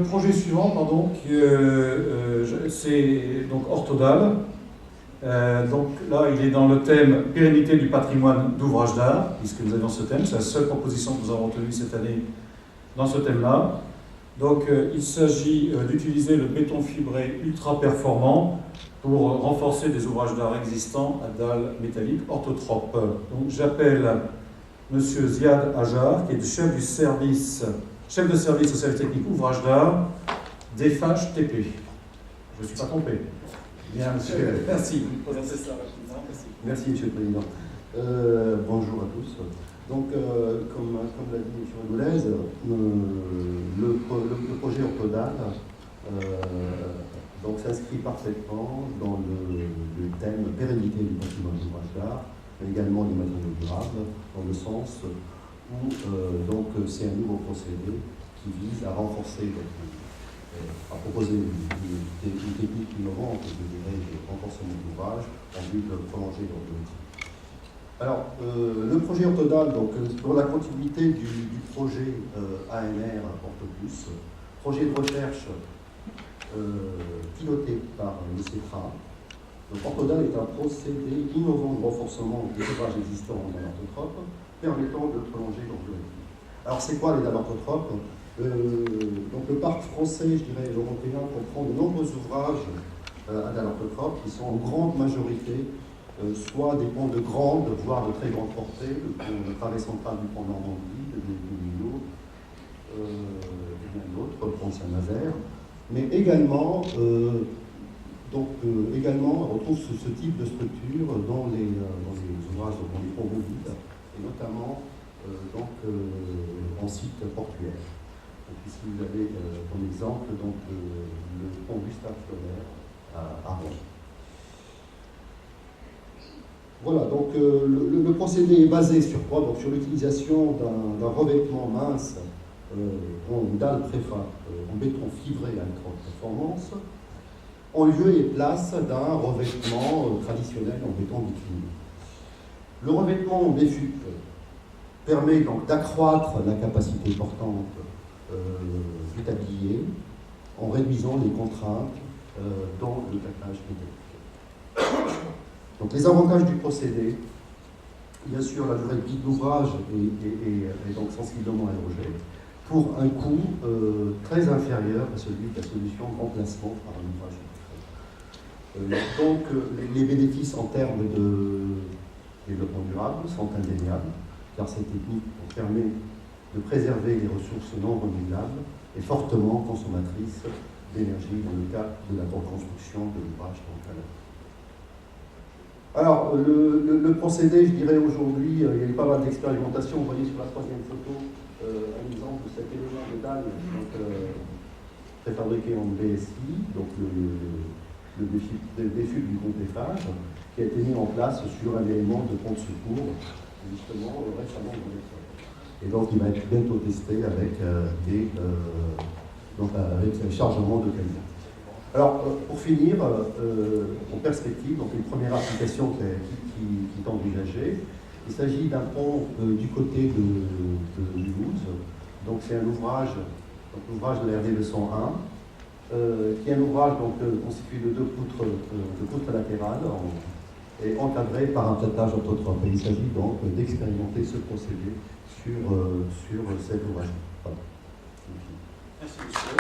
projet suivant, pardon, c'est donc Orthodal. Donc là, il est dans le thème pérennité du patrimoine d'ouvrages d'art, puisque nous avions ce thème. C'est la seule proposition que nous avons retenue cette année dans ce thème-là. Donc il s'agit d'utiliser le béton fibré ultra performant pour renforcer des ouvrages d'art existants à dalles métalliques orthotropes. Donc j'appelle M. Ziad Hajar, qui est chef de service au service technique ouvrage d'art d'EFH TP. Je ne suis pas trompé. Bien, monsieur. Merci. Présentez ça rapidement. Merci, monsieur le président. Bonjour à tous. Donc, comme l'a dit M. Rigoulez, le projet Orthodal s'inscrit parfaitement dans le thème pérennité du patrimoine d'ouvrage d'art, mais également des matériaux durables, dans le sens où c'est un nouveau procédé qui vise à renforcer, à proposer une technique innovante, je dirais, de renforcement de l'ouvrage en vue de prolonger l'orthodontie. Alors, le projet Orthodal, donc, pour la continuité du projet ANR Orthoplus, projet de recherche piloté par le CETRA. Donc, Orthodal est un procédé innovant de renforcement des ouvrages existants en dalles orthotropes, permettant de prolonger l'orthodontie. Alors, c'est quoi les dalles orthotropes? Donc, le parc français, je dirais, européen, comprend de nombreux ouvrages à dalles orthotropes qui sont en grande majorité soit des ponts de grande, voire de très grande portée, le travée central du pont Normandie, de Millau, et bien d'autres, le pont Saint-Nazaire, mais également, on retrouve ce type de structure dans les ouvrages, dans les ponts mobiles, et notamment en site portuaire. Donc, ici, vous avez comme exemple le pont Gustave Flaubert à Rouen. Voilà, donc le procédé est basé sur quoi? Donc, sur l'utilisation d'un revêtement mince en dalle préfa en béton fibré à grande performance, en lieu et place d'un revêtement traditionnel en béton bituminé. Le revêtement en BFUP permet donc d'accroître la capacité portante du tablier en réduisant les contraintes dans le plaquage métallique. Donc les avantages du procédé, bien sûr la durée de vie de l'ouvrage est donc sensiblement allongée pour un coût très inférieur à celui de la solution de remplacement par un ouvrage. Donc les bénéfices en termes de développement durable sont indéniables, car cette technique permet de préserver les ressources non renouvelables et fortement consommatrices d'énergie dans le cas de la reconstruction de l'ouvrage à la. Alors, le procédé, je dirais aujourd'hui, il y a eu pas mal d'expérimentation. Vous voyez sur la troisième photo un exemple de cet élément de dalle préfabriqué en BSI, donc le défi du complétage, qui a été mis en place sur un élément de pont de secours, justement récemment dans l'école. Et donc, il va être bientôt testé avec un chargement de camion. Alors, pour finir, en perspective, donc une première application qui est envisagée, il s'agit d'un pont du côté de Mulhouse. Donc, c'est un ouvrage, l'ouvrage de la RD 201, qui est un ouvrage constitué de deux poutres latérales et encadré par un plaquage orthotrope. Et il s'agit donc d'expérimenter ce procédé sur cet ouvrage. Voilà. Merci, monsieur.